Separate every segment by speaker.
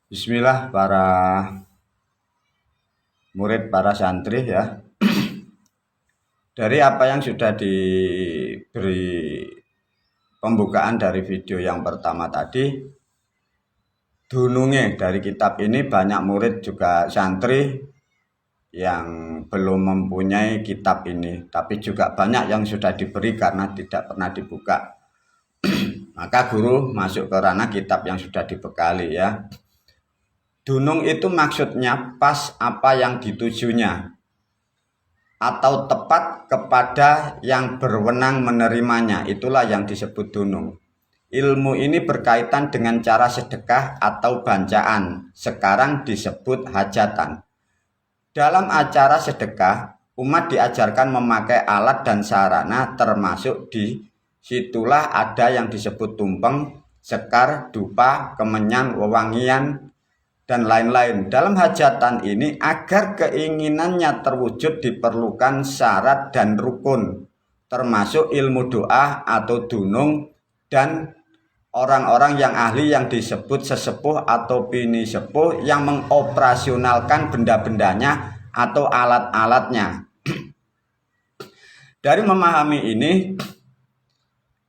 Speaker 1: Bismillah para murid, para santri ya. Dari apa yang sudah diberi pembukaan dari video yang pertama tadi, dununge dari kitab ini banyak murid juga santri yang belum mempunyai kitab ini, tapi juga banyak yang sudah diberi karena tidak pernah dibuka. Maka guru masuk ke ranah kitab yang sudah dibekali ya. Dunung itu maksudnya pas apa yang ditujunya, atau tepat kepada yang berwenang menerimanya, itulah yang disebut dunung. Ilmu ini berkaitan dengan cara sedekah atau bancaan, sekarang disebut hajatan. Dalam acara sedekah, umat diajarkan memakai alat dan sarana, termasuk di situlah ada yang disebut tumpeng, sekar, dupa, kemenyan, wewangian, dan lain-lain. Dalam hajatan ini, agar keinginannya terwujud diperlukan syarat dan rukun, termasuk ilmu doa atau dunung dan orang-orang yang ahli yang disebut sesepuh atau bini sepuh yang mengoperasionalkan benda-bendanya atau alat-alatnya. Dari memahami ini,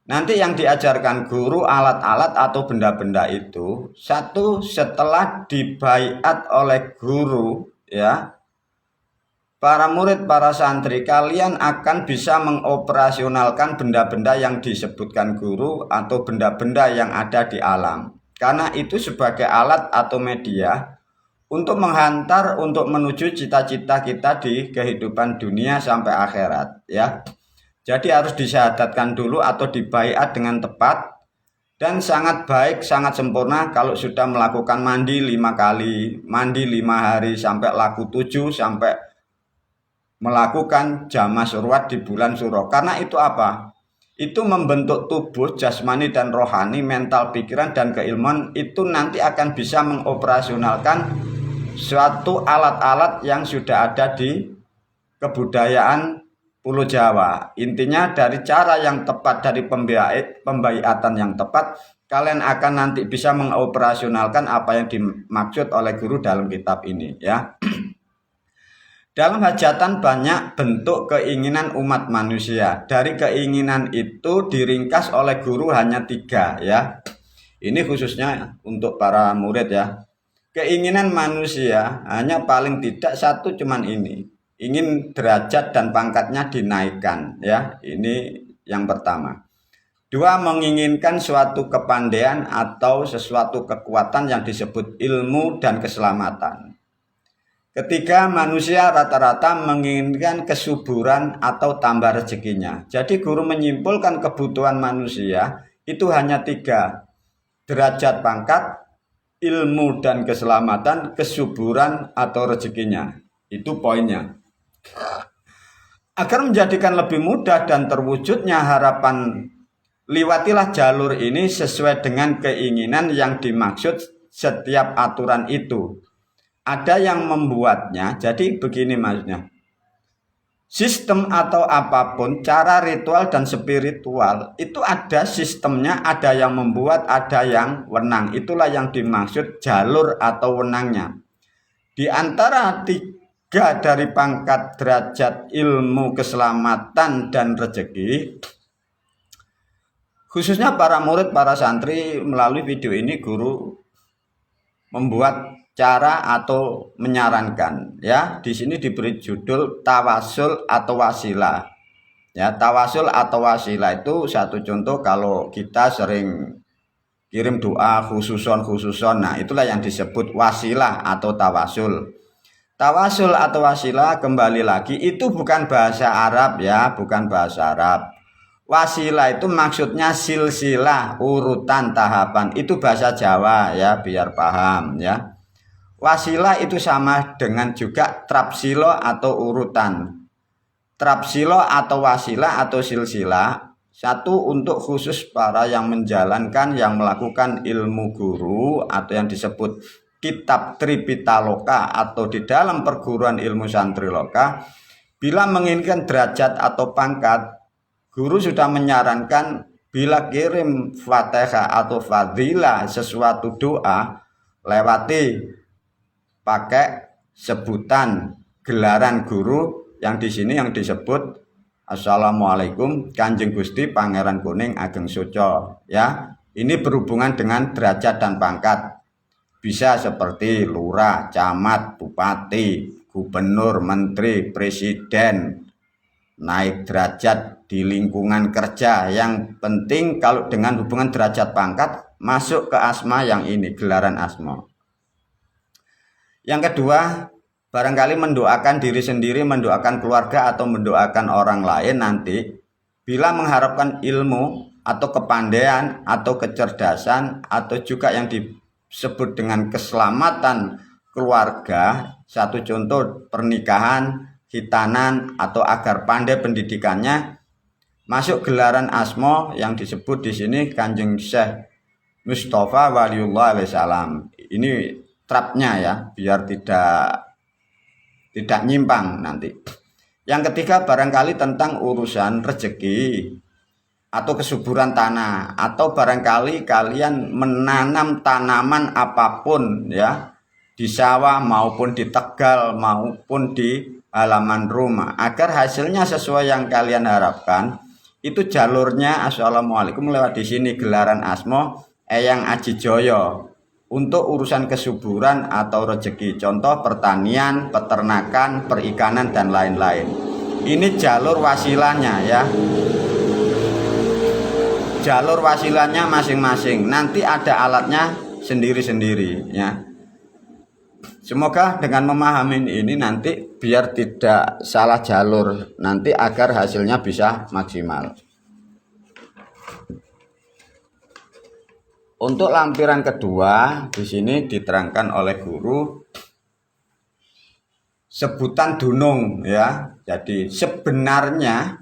Speaker 1: nanti yang diajarkan guru alat-alat atau benda-benda itu, satu, setelah dibaiat oleh guru ya, para murid, para santri, kalian akan bisa mengoperasionalkan benda-benda yang disebutkan guru atau benda-benda yang ada di alam. Karena itu sebagai alat atau media untuk menghantar, untuk menuju cita-cita kita di kehidupan dunia sampai akhirat ya. Jadi harus disyahadatkan dulu atau dibaiat dengan tepat, dan sangat baik, sangat sempurna kalau sudah melakukan mandi 5 kali, mandi 5 hari sampai laku 7, sampai melakukan jama surwat di bulan Suro. Karena itu apa? Itu membentuk tubuh jasmani dan rohani, mental, pikiran, dan keilmuan itu nanti akan bisa mengoperasionalkan suatu alat-alat yang sudah ada di kebudayaan Pulau Jawa. Intinya dari cara yang tepat, dari pembaiatan yang tepat, kalian akan nanti bisa mengoperasionalkan apa yang dimaksud oleh guru dalam kitab ini ya. Dalam hajatan banyak bentuk keinginan umat manusia. Dari keinginan itu diringkas oleh guru hanya 3 ya. Ini khususnya untuk para murid ya. Keinginan manusia hanya paling tidak satu, cuman ini. Ingin derajat dan pangkatnya dinaikkan ya, ini yang pertama. 2, menginginkan suatu kepandaian atau sesuatu kekuatan yang disebut ilmu dan keselamatan. Ketiga, manusia rata-rata menginginkan kesuburan atau tambah rezekinya. Jadi guru menyimpulkan kebutuhan manusia itu hanya 3, derajat pangkat, ilmu dan keselamatan, kesuburan atau rezekinya. Itu poinnya. Agar menjadikan lebih mudah dan terwujudnya harapan, liwatilah jalur ini sesuai dengan keinginan yang dimaksud setiap aturan itu. Ada yang membuatnya, jadi begini maksudnya. Sistem atau apapun, cara ritual dan spiritual, itu ada sistemnya, ada yang membuat, ada yang wenang. Itulah yang dimaksud jalur atau wenangnya. Di antara 3 dari pangkat, derajat, ilmu, keselamatan, dan rezeki, khususnya para murid, para santri, melalui video ini guru membuat cara atau menyarankan ya. Di sini diberi judul tawasul atau wasilah. Ya, tawasul atau wasilah itu satu contoh kalau kita sering kirim doa khususon. Nah, itulah yang disebut wasilah atau tawasul. Tawasul atau wasilah, kembali lagi, itu bukan bahasa Arab ya, bukan bahasa Arab. Wasilah itu maksudnya silsilah, urutan, tahapan. Itu bahasa Jawa ya, biar paham ya. Wasilah itu sama dengan juga trapsilo atau urutan. Trapsilo atau wasilah atau silsilah, satu untuk khusus para yang menjalankan, yang melakukan ilmu guru atau yang disebut kitab Tripitaloka atau di dalam perguruan ilmu Santriloka. Bila menginginkan derajat atau pangkat, guru sudah menyarankan bila kirim Fatihah atau fadilah, sesuatu doa, lewati pakai sebutan gelaran guru yang di sini yang disebut Assalamualaikum Kanjeng Gusti Pangeran Kuning Ageng Soco, ya. Ini berhubungan dengan derajat dan pangkat. Bisa seperti lurah, camat, bupati, gubernur, menteri, presiden, naik derajat di lingkungan kerja. Yang penting kalau dengan hubungan derajat pangkat masuk ke asma yang ini, gelaran asma. Yang kedua, barangkali mendoakan diri sendiri, mendoakan keluarga, atau mendoakan orang lain nanti bila mengharapkan ilmu atau kepandaian atau kecerdasan atau juga yang disebut dengan keselamatan keluarga. Satu contoh pernikahan, hitanan, atau agar pandai pendidikannya, masuk gelaran asma yang disebut di sini Kanjeng Syekh Mustafa Waliullah alaihissalam. Ini trapnya ya, biar tidak nyimpang nanti. Yang ketiga, barangkali tentang urusan rezeki atau kesuburan tanah, atau barangkali kalian menanam tanaman apapun ya, di sawah maupun di tegal maupun di halaman rumah, agar hasilnya sesuai yang kalian harapkan. Itu jalurnya Assalamualaikum lewat di sini gelaran asma Eyang Aji Joyo untuk urusan kesuburan atau rezeki, contoh pertanian, peternakan, perikanan, dan lain-lain. Ini jalur wasilahnya ya, jalur wasilahnya masing-masing, nanti ada alatnya sendiri-sendiri ya. Semoga dengan memahami ini nanti biar tidak salah jalur nanti, agar hasilnya bisa maksimal. Untuk lampiran kedua di sini diterangkan oleh guru sebutan dunung ya. Jadi sebenarnya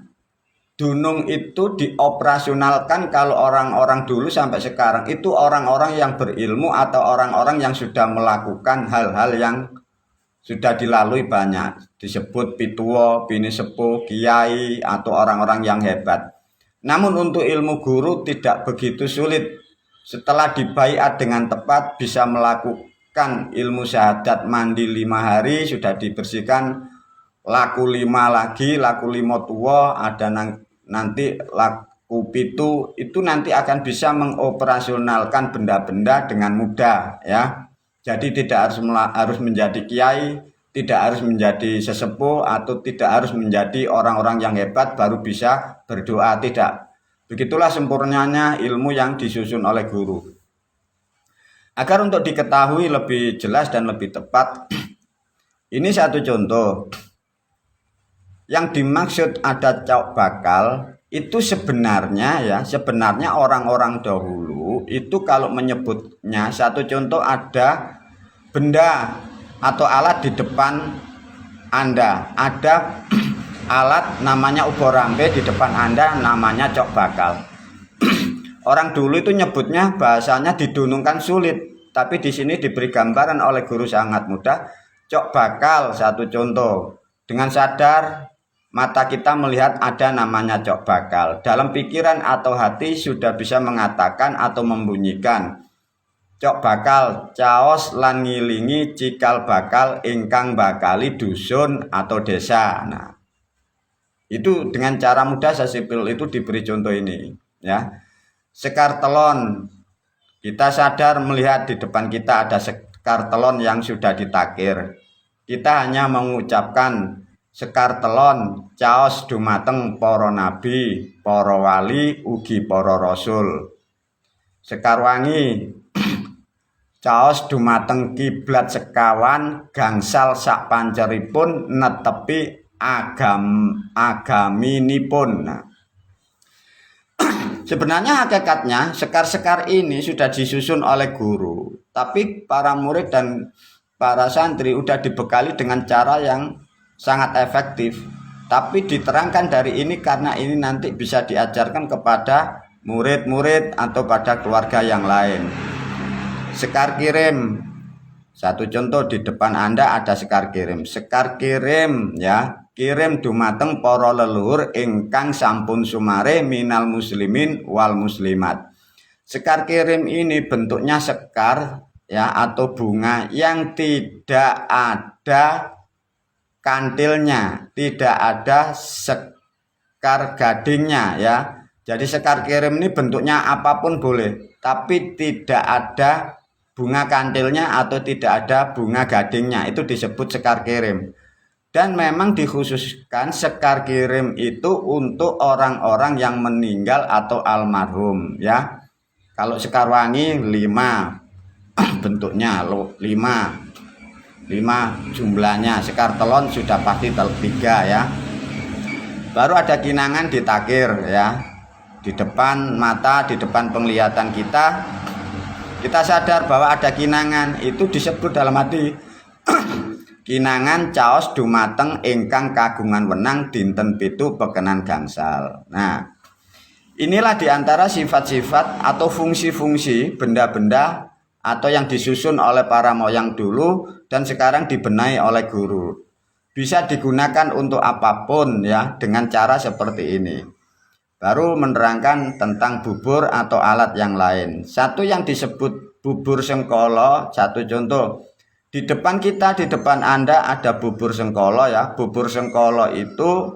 Speaker 1: dunung itu dioperasionalkan kalau orang-orang dulu sampai sekarang itu orang-orang yang berilmu atau orang-orang yang sudah melakukan hal-hal yang sudah dilalui banyak. Disebut pituwo, bini sepuh, kiai, atau orang-orang yang hebat. Namun untuk ilmu guru tidak begitu sulit. Setelah dibaiat dengan tepat bisa melakukan ilmu syahadat mandi 5 hari, sudah dibersihkan laku 5 lagi, laku 5 tua, ada nanti laku pitu, itu nanti akan bisa mengoperasionalkan benda-benda dengan mudah ya. Jadi tidak harus menjadi kiai, tidak harus menjadi sesepuh, atau tidak harus menjadi orang-orang yang hebat baru bisa berdoa, tidak. Begitulah sempurnanya ilmu yang disusun oleh guru. Agar untuk diketahui lebih jelas dan lebih tepat, ini satu contoh. Yang dimaksud ada cok bakal itu sebenarnya ya, sebenarnya orang-orang dahulu itu kalau menyebutnya, satu contoh ada benda atau alat di depan Anda, ada alat namanya ubor rampe di depan Anda, namanya cok bakal. Orang dulu itu nyebutnya, bahasanya didunungkan sulit, tapi di sini diberi gambaran oleh guru sangat mudah. Cok bakal satu contoh. Dengan sadar mata kita melihat ada namanya cok bakal. Dalam pikiran atau hati sudah bisa mengatakan atau membunyikan cok bakal caos lan ngilingi cikal bakal ingkang bakali dusun atau desa. Nah, itu dengan cara mudah sesipil itu diberi contoh ini ya. Sekar telon, kita sadar melihat di depan kita ada sekar telon yang sudah ditakir. Kita hanya mengucapkan sekar telon caos dumateng para nabi, para wali, ugi para rasul. Sekar wangi caos dumateng kiblat sekawan, gangsal sak panceripun netepi agaminipun. Nah, sebenarnya hakikatnya sekar-sekar ini sudah disusun oleh guru, tapi para murid dan para santri sudah dibekali dengan cara yang sangat efektif. Tapi diterangkan dari ini karena ini nanti bisa diajarkan kepada murid-murid atau pada keluarga yang lain. Sekar kirim, satu contoh di depan Anda ada sekar kirim. Sekar kirim ya, kirim dumateng para leluhur ingkang sampun sumare minal muslimin wal muslimat. Sekar kirim ini bentuknya sekar ya atau bunga yang tidak ada kantilnya, tidak ada sekar gadingnya ya. Jadi sekar kirim ini bentuknya apapun boleh, tapi tidak ada bunga kantilnya atau tidak ada bunga gadingnya, itu disebut sekar kirim. Dan memang dikhususkan sekar kirim itu untuk orang-orang yang meninggal atau almarhum ya. Kalau sekar wangi 5 bentuknya 5 jumlahnya, sekar telon sudah pasti 3 ya. Baru ada kinangan ditakir ya, di depan mata, di depan penglihatan kita sadar bahwa ada kinangan, itu disebut dalam hati kinangan caos dumateng ingkang kagungan wenang dinten pitu pekenan gangsal. Nah, inilah diantara sifat-sifat atau fungsi-fungsi benda-benda atau yang disusun oleh para moyang dulu dan sekarang dibenahi oleh guru. Bisa digunakan untuk apapun ya, dengan cara seperti ini. Baru menerangkan tentang bubur atau alat yang lain. Satu yang disebut bubur sengkolo, satu contoh. Di depan kita, di depan Anda ada bubur sengkolo ya. Bubur sengkolo itu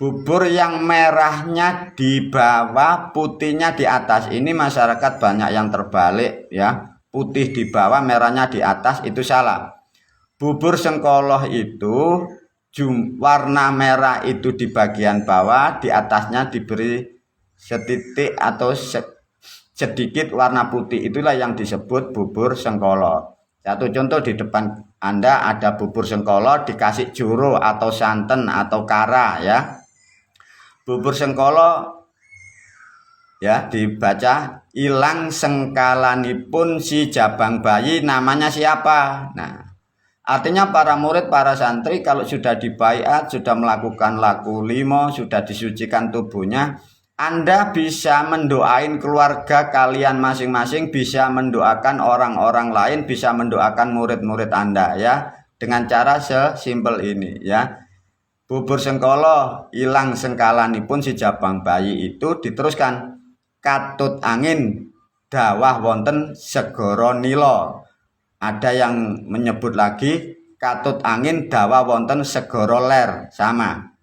Speaker 1: bubur yang merahnya di bawah, putihnya di atas. Ini masyarakat banyak yang terbalik ya. Putih di bawah, merahnya di atas, itu salah. Bubur sengkolo itu warna merah itu di bagian bawah, di atasnya diberi setitik atau sedikit warna putih, itulah yang disebut bubur sengkolo. Satu contoh, di depan Anda ada bubur sengkolo dikasih juro atau santen atau kara ya. Bubur sengkolo ya dibaca ilang sengkalanipun si jabang bayi, namanya siapa? Nah, artinya para murid, para santri kalau sudah dibaiat, sudah melakukan laku limo, sudah disucikan tubuhnya, Anda bisa mendoain keluarga kalian masing-masing, bisa mendoakan orang-orang lain, bisa mendoakan murid-murid Anda ya, dengan cara sesimpel ini ya. Bubur sengkolo ilang sengkalanipun si jabang bayi itu diteruskan katut angin dawah wonten segara nila. Ada yang menyebut lagi katut angin dawa wonten segara ler, sama.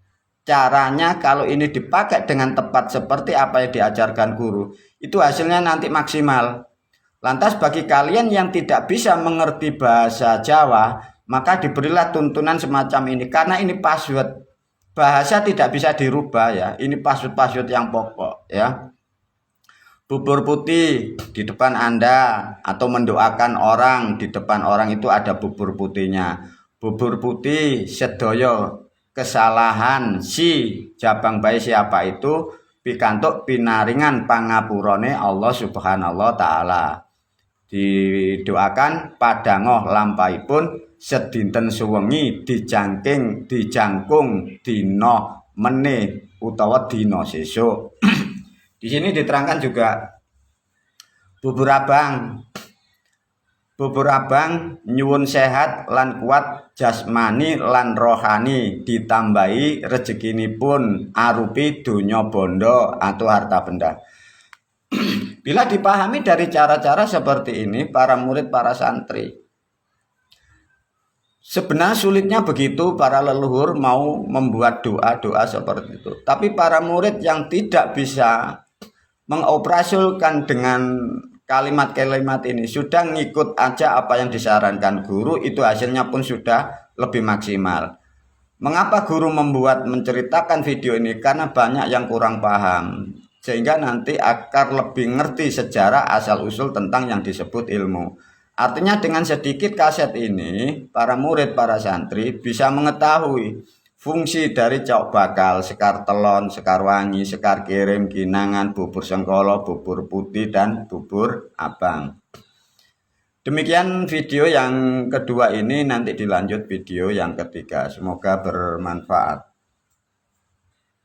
Speaker 1: Caranya kalau ini dipakai dengan tepat seperti apa yang diajarkan guru, itu hasilnya nanti maksimal. Lantas bagi kalian yang tidak bisa mengerti bahasa Jawa, maka diberilah tuntunan semacam ini, karena ini password. Bahasa tidak bisa dirubah ya, ini password yang pokok ya. Bubur putih di depan Anda atau mendoakan orang di depan orang, itu ada bubur putihnya. Bubur putih sedoyo kesalahan si jabang bayi siapa itu pikantuk pinaringan pangapurane Allah Subhanahu wa taala. Didoakan padangoh lampaipun sedinten suwengi dijangkung dino meneh utawa dino sesuk. Di sini diterangkan juga bubur abang. Bubur abang nyuwun sehat lan kuat jasmani lan rohani, ditambahi rezekinipun arupi donya bondo atau harta benda. Bila dipahami dari cara-cara seperti ini, para murid, para santri, sebenarnya sulitnya begitu para leluhur mau membuat doa-doa seperti itu. Tapi para murid yang tidak bisa mengoperasikan dengan kalimat-kalimat ini, sudah ngikut aja apa yang disarankan guru, itu hasilnya pun sudah lebih maksimal. Mengapa guru menceritakan video ini? Karena banyak yang kurang paham, sehingga nanti akan lebih ngerti sejarah asal-usul tentang yang disebut ilmu. Artinya dengan sedikit kaset ini, para murid, para santri bisa mengetahui fungsi dari cok bakal, sekar telon, sekar wangi, sekar kirim, kinangan, bubur sengkolo, bubur putih, dan bubur abang. Demikian video yang kedua ini, nanti dilanjut video yang ketiga. Semoga bermanfaat.